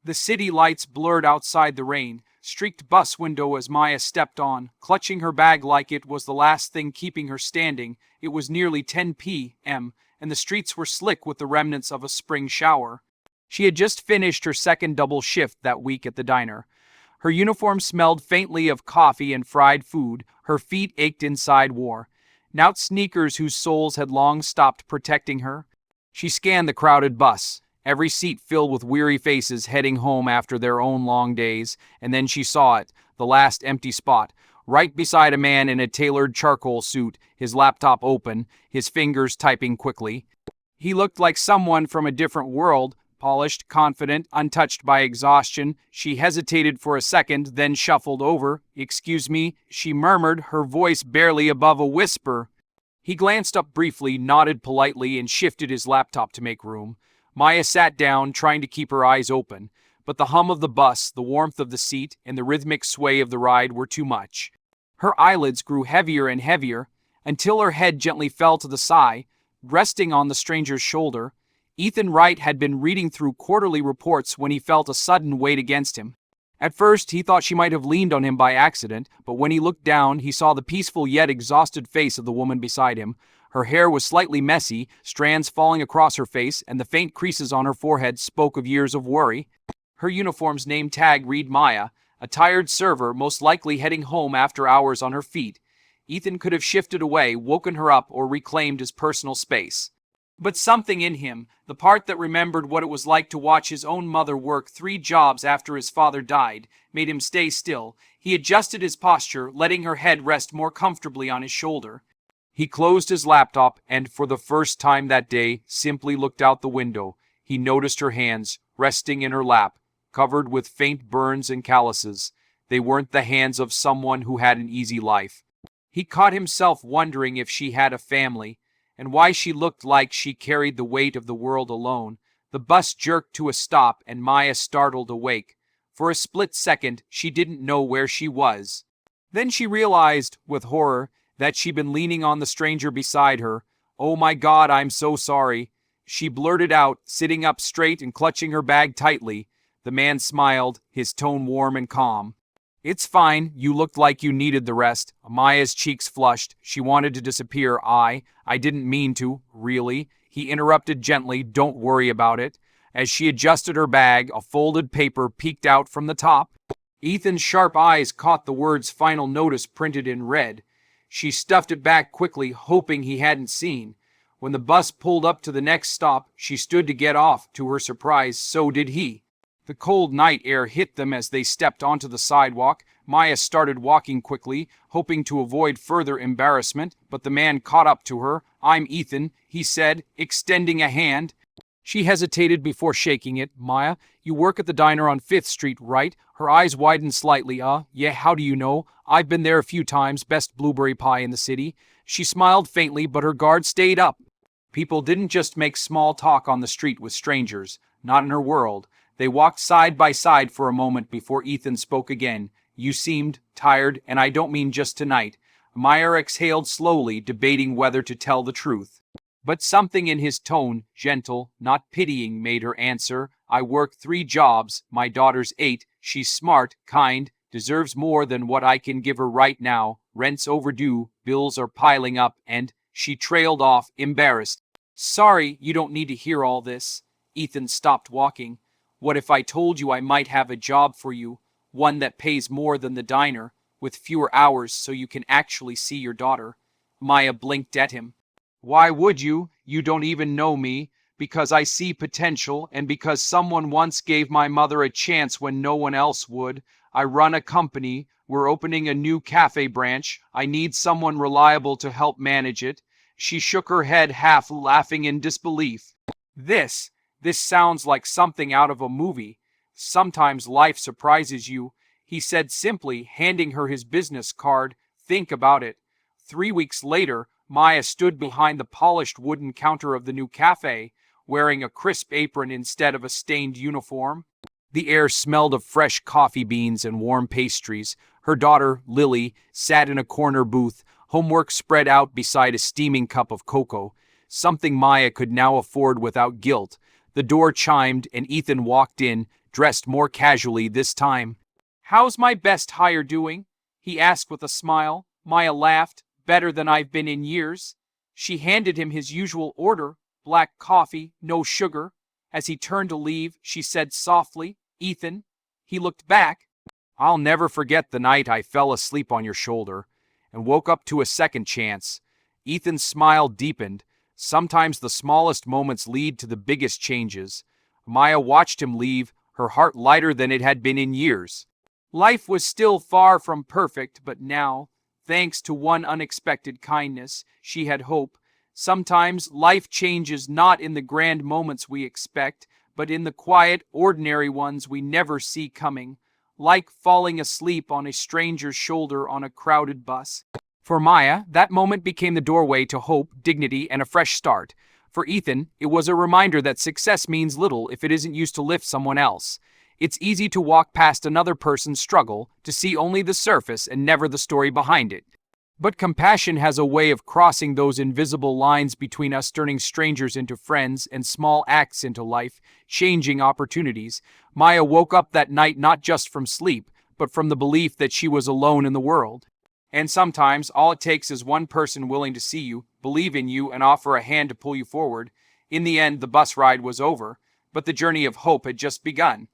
The city lights blurred outside the rain-streaked bus window as Maya stepped on, clutching her bag like it was the last thing keeping her standing. It was nearly 10 p.m., and the streets were slick with the remnants of a spring shower. She had just finished her second double shift that week at the diner. Her uniform smelled faintly of coffee and fried food. Her feet ached inside war. Knout sneakers whose soles had long stopped protecting her. She scanned the crowded bus, every seat filled with weary faces heading home after their own long days, and then she saw it, the last empty spot, right beside a man in a tailored charcoal suit, his laptop open, his fingers typing quickly. He looked like someone from a different world, polished, confident, untouched by exhaustion. She hesitated for a second, then shuffled over. "Excuse me," she murmured, her voice barely above a whisper. He glanced up briefly, nodded politely, and shifted his laptop to make room. Maya sat down, trying to keep her eyes open, but the hum of the bus, the warmth of the seat, and the rhythmic sway of the ride were too much. Her eyelids grew heavier and heavier, until her head gently fell to the side, resting on the stranger's shoulder. Ethan Wright had been reading through quarterly reports when he felt a sudden weight against him. At first, he thought she might have leaned on him by accident, but when he looked down, he saw the peaceful yet exhausted face of the woman beside him. Her hair was slightly messy, strands falling across her face, and the faint creases on her forehead spoke of years of worry. Her uniform's name tag read Maya, a tired server, most likely heading home after hours on her feet. Ethan could have shifted away, woken her up, or reclaimed his personal space. But something in him, the part that remembered what it was like to watch his own mother work 3 jobs after his father died, made him stay still. He adjusted his posture, letting her head rest more comfortably on his shoulder. He closed his laptop and, for the first time that day, simply looked out the window. He noticed her hands, resting in her lap, covered with faint burns and calluses. They weren't the hands of someone who had an easy life. He caught himself wondering if she had a family, and why she looked like she carried the weight of the world alone. The bus jerked to a stop, and Maya startled awake. For a split second, she didn't know where she was. Then she realized, with horror, that she'd been leaning on the stranger beside her. "Oh my God, I'm so sorry," she blurted out, sitting up straight and clutching her bag tightly. The man smiled, his tone warm and calm. "It's fine, you looked like you needed the rest." Maya's cheeks flushed. She wanted to disappear. I didn't mean to, really." He interrupted gently, "Don't worry about it." As she adjusted her bag, a folded paper peeked out from the top. Ethan's sharp eyes caught the words "Final Notice" printed in red. She stuffed it back quickly, hoping he hadn't seen. When the bus pulled up to the next stop, she stood to get off. To her surprise, so did he. The cold night air hit them as they stepped onto the sidewalk. Maya started walking quickly, hoping to avoid further embarrassment, but the man caught up to her. "I'm Ethan," he said, extending a hand. She hesitated before shaking it. "Maya, you work at the diner on 5th Street, right?" Her eyes widened slightly. Yeah, how do you know?" "I've been there a few times, best blueberry pie in the city." She smiled faintly, but her guard stayed up. People didn't just make small talk on the street with strangers, not in her world. They walked side by side for a moment before Ethan spoke again. "You seemed tired, and I don't mean just tonight." Maya exhaled slowly, debating whether to tell the truth. But something in his tone, gentle, not pitying, made her answer. "I work 3 jobs. My daughter's 8. She's smart, kind, deserves more than what I can give her right now. Rent's overdue, bills are piling up, and..." She trailed off, embarrassed. "Sorry, you don't need to hear all this." Ethan stopped walking. "What if I told you I might have a job for you, one that pays more than the diner, with fewer hours so you can actually see your daughter?" Maya blinked at him. "Why would you? You don't even know me." "Because I see potential, and because someone once gave my mother a chance when no one else would. I run a company. We're opening a new cafe branch. I need someone reliable to help manage it." She shook her head, half laughing in disbelief. This sounds like something out of a movie. "Sometimes life surprises you," he said simply, handing her his business card. "Think about it." 3 weeks later, Maya stood behind the polished wooden counter of the new cafe, wearing a crisp apron instead of a stained uniform. The air smelled of fresh coffee beans and warm pastries. Her daughter, Lily, sat in a corner booth, homework spread out beside a steaming cup of cocoa, something Maya could now afford without guilt. The door chimed, and Ethan walked in, dressed more casually this time. "How's my best hire doing?" he asked with a smile. Maya laughed. "Better than I've been in years." She handed him his usual order, black coffee, no sugar. As he turned to leave, she said softly, "Ethan." He looked back. "I'll never forget the night I fell asleep on your shoulder and woke up to a second chance." Ethan's smile deepened. Sometimes the smallest moments lead to the biggest changes. Maya watched him leave, her heart lighter than it had been in years. Life was still far from perfect, but now, thanks to one unexpected kindness, she had hope. Sometimes life changes not in the grand moments we expect, but in the quiet, ordinary ones we never see coming, like falling asleep on a stranger's shoulder on a crowded bus. For Maya, that moment became the doorway to hope, dignity, and a fresh start. For Ethan, it was a reminder that success means little if it isn't used to lift someone else. It's easy to walk past another person's struggle, to see only the surface and never the story behind it. But compassion has a way of crossing those invisible lines between us, turning strangers into friends and small acts into life-changing opportunities. Maya woke up that night not just from sleep, but from the belief that she was alone in the world. And sometimes all it takes is one person willing to see you, believe in you, and offer a hand to pull you forward. In the end, the bus ride was over, but the journey of hope had just begun.